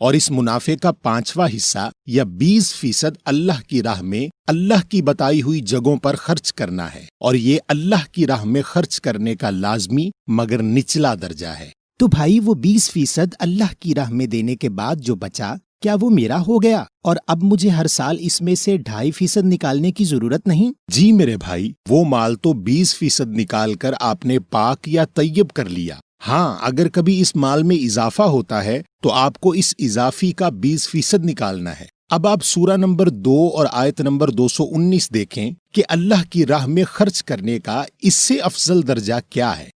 اور اس منافع کا 5واں حصہ یا 20% اللہ کی راہ میں اللہ کی بتائی ہوئی جگہوں پر خرچ کرنا ہے، اور یہ اللہ کی راہ میں خرچ کرنے کا لازمی مگر نچلا درجہ ہے۔ تو بھائی وہ 20% اللہ کی راہ میں دینے کے بعد جو بچا، کیا وہ میرا ہو گیا اور اب مجھے ہر سال اس میں سے 2.5% نکالنے کی ضرورت نہیں؟ جی میرے بھائی، وہ مال تو 20% نکال کر آپ نے پاک یا طیب کر لیا۔ ہاں، اگر کبھی اس مال میں اضافہ ہوتا ہے تو آپ کو اس اضافی کا 20% نکالنا ہے۔ اب آپ سورہ نمبر 2 اور آیت نمبر 219 دیکھیں کہ اللہ کی راہ میں خرچ کرنے کا اس سے افضل درجہ کیا ہے۔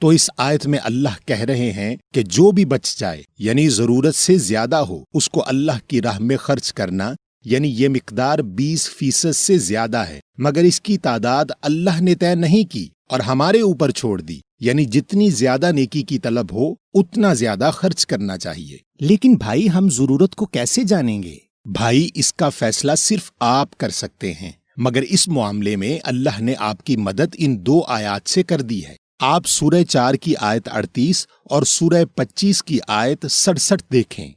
تو اس آیت میں اللہ کہہ رہے ہیں کہ جو بھی بچ جائے، یعنی ضرورت سے زیادہ ہو، اس کو اللہ کی راہ میں خرچ کرنا، یعنی یہ مقدار 20% سے زیادہ ہے، مگر اس کی تعداد اللہ نے طے نہیں کی اور ہمارے اوپر چھوڑ دی، یعنی جتنی زیادہ نیکی کی طلب ہو اتنا زیادہ خرچ کرنا چاہیے۔ لیکن بھائی ہم ضرورت کو کیسے جانیں گے؟ بھائی، اس کا فیصلہ صرف آپ کر سکتے ہیں، مگر اس معاملے میں اللہ نے آپ کی مدد ان 2 آیات سے کر دی ہے۔ آپ سورہ 4 کی آیت 38 اور سورہ 25 کی آیت 67 دیکھیں۔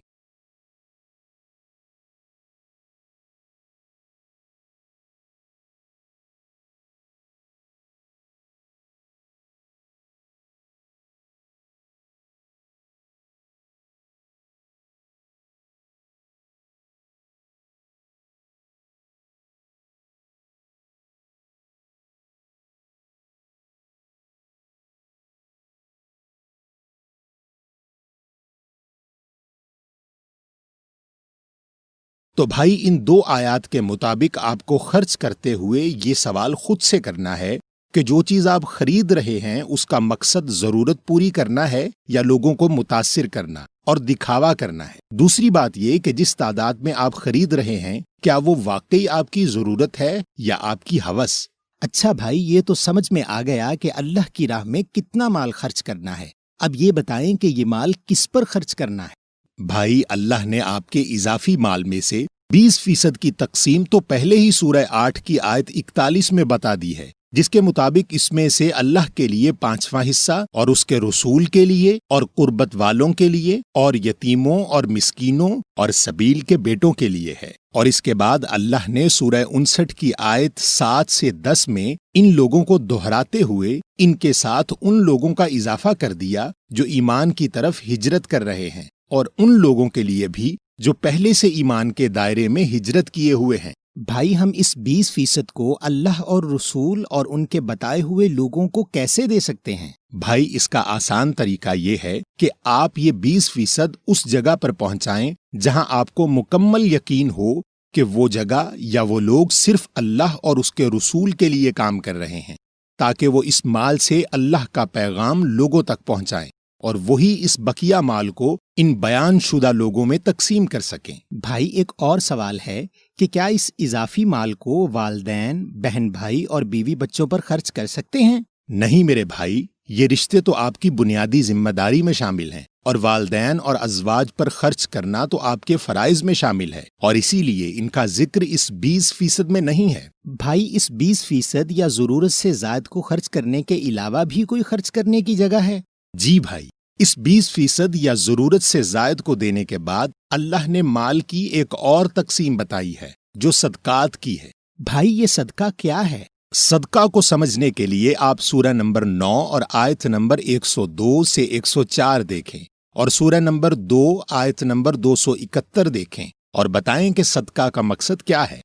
تو بھائی، ان 2 آیات کے مطابق آپ کو خرچ کرتے ہوئے یہ سوال خود سے کرنا ہے کہ جو چیز آپ خرید رہے ہیں اس کا مقصد ضرورت پوری کرنا ہے یا لوگوں کو متاثر کرنا اور دکھاوا کرنا ہے۔ دوسری بات یہ کہ جس تعداد میں آپ خرید رہے ہیں، کیا وہ واقعی آپ کی ضرورت ہے یا آپ کی ہوس؟ اچھا بھائی، یہ تو سمجھ میں آ گیا کہ اللہ کی راہ میں کتنا مال خرچ کرنا ہے۔ اب یہ بتائیں کہ یہ مال کس پر خرچ کرنا ہے؟ بھائی، اللہ نے آپ کے اضافی مال میں سے 20% کی تقسیم تو پہلے ہی سورہ 8 کی آیت 41 میں بتا دی ہے، جس کے مطابق اس میں سے اللہ کے لیے 5واں حصہ اور اس کے رسول کے لیے اور قربت والوں کے لیے اور یتیموں اور مسکینوں اور سبیل کے بیٹوں کے لیے ہے۔ اور اس کے بعد اللہ نے سورہ 59 کی آیت 7 سے 10 میں ان لوگوں کو دہراتے ہوئے ان کے ساتھ ان لوگوں کا اضافہ کر دیا جو ایمان کی طرف ہجرت کر رہے ہیں، اور ان لوگوں کے لیے بھی جو پہلے سے ایمان کے دائرے میں ہجرت کیے ہوئے ہیں۔ بھائی ہم اس 20% کو اللہ اور رسول اور ان کے بتائے ہوئے لوگوں کو کیسے دے سکتے ہیں؟ بھائی، اس کا آسان طریقہ یہ ہے کہ آپ یہ 20% اس جگہ پر پہنچائیں جہاں آپ کو مکمل یقین ہو کہ وہ جگہ یا وہ لوگ صرف اللہ اور اس کے رسول کے لیے کام کر رہے ہیں، تاکہ وہ اس مال سے اللہ کا پیغام لوگوں تک پہنچائیں اور وہی اس بقیہ مال کو ان بیان شدہ لوگوں میں تقسیم کر سکیں۔ بھائی ایک اور سوال ہے کہ کیا اس اضافی مال کو والدین، بہن بھائی اور بیوی بچوں پر خرچ کر سکتے ہیں؟ نہیں میرے بھائی، یہ رشتے تو آپ کی بنیادی ذمہ داری میں شامل ہیں، اور والدین اور ازواج پر خرچ کرنا تو آپ کے فرائض میں شامل ہے، اور اسی لیے ان کا ذکر اس 20% میں نہیں ہے۔ بھائی اس 20% یا ضرورت سے زائد کو خرچ کرنے کے علاوہ بھی کوئی خرچ کرنے کی جگہ ہے؟ جی بھائی، اس 20% یا ضرورت سے زائد کو دینے کے بعد اللہ نے مال کی ایک اور تقسیم بتائی ہے جو صدقات کی ہے۔ بھائی یہ صدقہ کیا ہے؟ صدقہ کو سمجھنے کے لیے آپ سورہ نمبر 9 اور آیت نمبر 102 سے 104 دیکھیں، اور سورہ نمبر 2 آیت نمبر 271 دیکھیں، اور بتائیں کہ صدقہ کا مقصد کیا ہے۔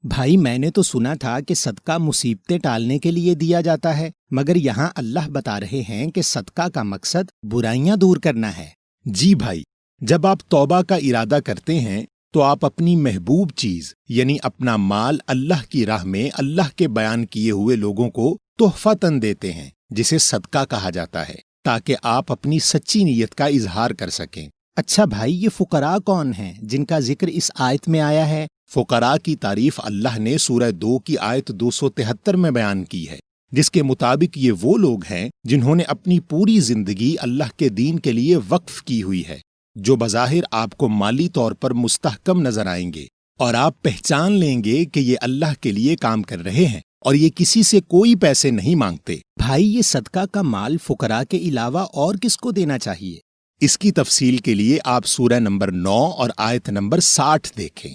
بھائی میں نے تو سنا تھا کہ صدقہ مصیبتیں ٹالنے کے لیے دیا جاتا ہے، مگر یہاں اللہ بتا رہے ہیں کہ صدقہ کا مقصد برائیاں دور کرنا ہے۔ جی بھائی، جب آپ توبہ کا ارادہ کرتے ہیں تو آپ اپنی محبوب چیز یعنی اپنا مال اللہ کی راہ میں اللہ کے بیان کیے ہوئے لوگوں کو تحفتاً دیتے ہیں، جسے صدقہ کہا جاتا ہے، تاکہ آپ اپنی سچی نیت کا اظہار کر سکیں۔ اچھا بھائی، یہ فقراء کون ہیں جن کا ذکر اس آیت میں آیا ہے؟ فقراء کی تعریف اللہ نے سورہ 2 کی آیت 273 میں بیان کی ہے، جس کے مطابق یہ وہ لوگ ہیں جنہوں نے اپنی پوری زندگی اللہ کے دین کے لیے وقف کی ہوئی ہے، جو بظاہر آپ کو مالی طور پر مستحکم نظر آئیں گے، اور آپ پہچان لیں گے کہ یہ اللہ کے لیے کام کر رہے ہیں اور یہ کسی سے کوئی پیسے نہیں مانگتے۔ بھائی، یہ صدقہ کا مال فقراء کے علاوہ اور کس کو دینا چاہیے؟ اس کی تفصیل کے لیے آپ سورہ نمبر 9 اور آیت نمبر 60 دیکھیں۔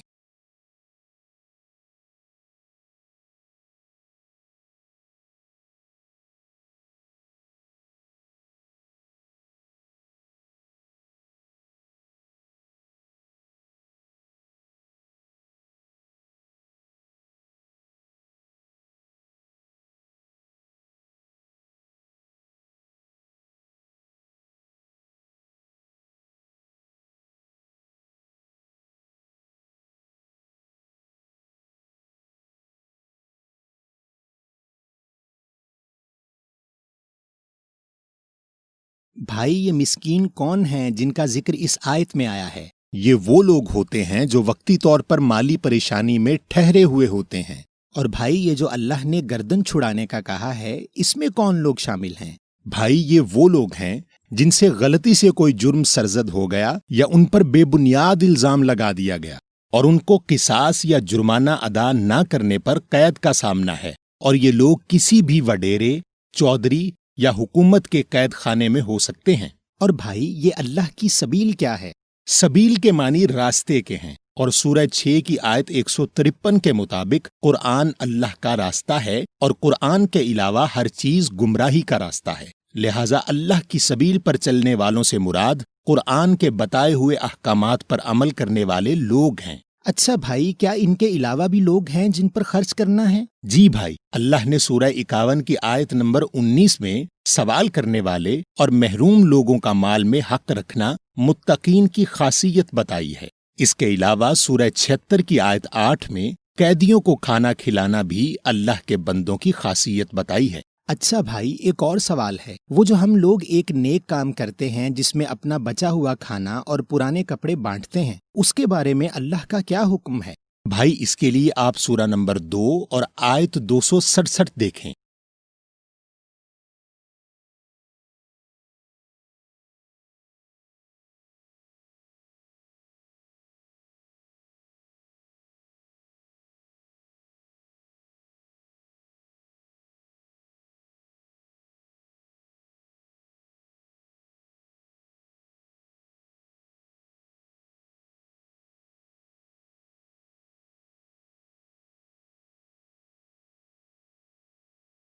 بھائی، یہ مسکین کون ہیں جن کا ذکر اس آیت میں آیا ہے؟ یہ وہ لوگ ہوتے ہیں جو وقتی طور پر مالی پریشانی میں ٹھہرے ہوئے ہوتے ہیں۔ اور بھائی، یہ جو اللہ نے گردن چھڑانے کا کہا ہے، اس میں کون لوگ شامل ہیں؟ بھائی، یہ وہ لوگ ہیں جن سے غلطی سے کوئی جرم سرزد ہو گیا یا ان پر بے بنیاد الزام لگا دیا گیا اور ان کو قصاص یا جرمانہ ادا نہ کرنے پر قید کا سامنا ہے، اور یہ لوگ کسی بھی وڈیرے، چودھری یا حکومت کے قید خانے میں ہو سکتے ہیں۔ اور بھائی، یہ اللہ کی سبیل کیا ہے؟ سبیل کے معنی راستے کے ہیں، اور سورہ 6 کی آیت 153 کے مطابق قرآن اللہ کا راستہ ہے، اور قرآن کے علاوہ ہر چیز گمراہی کا راستہ ہے۔ لہٰذا اللہ کی سبیل پر چلنے والوں سے مراد قرآن کے بتائے ہوئے احکامات پر عمل کرنے والے لوگ ہیں۔ اچھا بھائی، کیا ان کے علاوہ بھی لوگ ہیں جن پر خرچ کرنا ہے؟ جی بھائی، اللہ نے سورہ 51 کی آیت نمبر 19 میں سوال کرنے والے اور محروم لوگوں کا مال میں حق رکھنا متقین کی خاصیت بتائی ہے۔ اس کے علاوہ سورہ 76 کی آیت 8 میں قیدیوں کو کھانا کھلانا بھی اللہ کے بندوں کی خاصیت بتائی ہے۔ اچھا بھائی، ایک اور سوال ہے، وہ جو ہم لوگ ایک نیک کام کرتے ہیں جس میں اپنا بچا ہوا کھانا اور پرانے کپڑے بانٹتے ہیں، اس کے بارے میں اللہ کا کیا حکم ہے؟ بھائی، اس کے لیے آپ سورہ نمبر 2 اور آیت 267 دیکھیں۔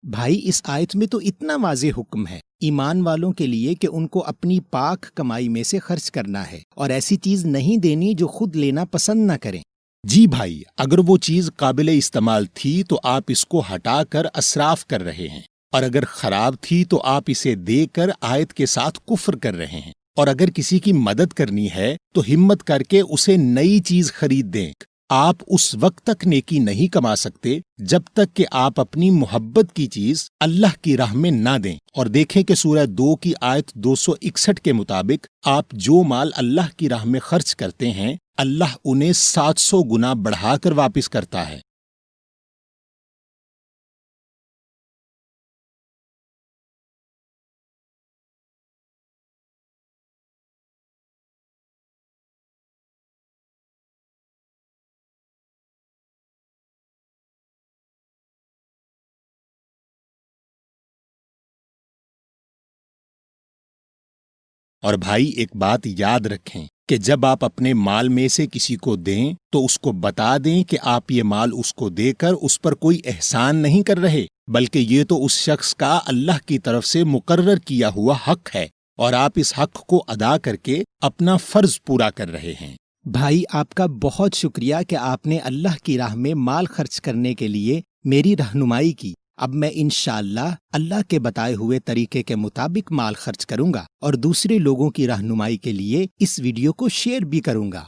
بھائی، اس آیت میں تو اتنا واضح حکم ہے ایمان والوں کے لیے کہ ان کو اپنی پاک کمائی میں سے خرچ کرنا ہے اور ایسی چیز نہیں دینی جو خود لینا پسند نہ کریں۔ جی بھائی، اگر وہ چیز قابل استعمال تھی تو آپ اس کو ہٹا کر اسراف کر رہے ہیں، اور اگر خراب تھی تو آپ اسے دے کر آیت کے ساتھ کفر کر رہے ہیں، اور اگر کسی کی مدد کرنی ہے تو ہمت کر کے اسے نئی چیز خرید دیں۔ آپ اس وقت تک نیکی نہیں کما سکتے جب تک کہ آپ اپنی محبت کی چیز اللہ کی راہ میں نہ دیں۔ اور دیکھیں کہ سورہ 2 کی آیت 261 کے مطابق آپ جو مال اللہ کی راہ میں خرچ کرتے ہیں، اللہ انہیں 700 گنا بڑھا کر واپس کرتا ہے۔ اور بھائی، ایک بات یاد رکھیں کہ جب آپ اپنے مال میں سے کسی کو دیں تو اس کو بتا دیں کہ آپ یہ مال اس کو دے کر اس پر کوئی احسان نہیں کر رہے، بلکہ یہ تو اس شخص کا اللہ کی طرف سے مقرر کیا ہوا حق ہے، اور آپ اس حق کو ادا کر کے اپنا فرض پورا کر رہے ہیں۔ بھائی آپ کا بہت شکریہ کہ آپ نے اللہ کی راہ میں مال خرچ کرنے کے لیے میری رہنمائی کی۔ اب میں انشاءاللہ اللہ کے بتائے ہوئے طریقے کے مطابق مال خرچ کروں گا اور دوسرے لوگوں کی رہنمائی کے لیے اس ویڈیو کو شیئر بھی کروں گا۔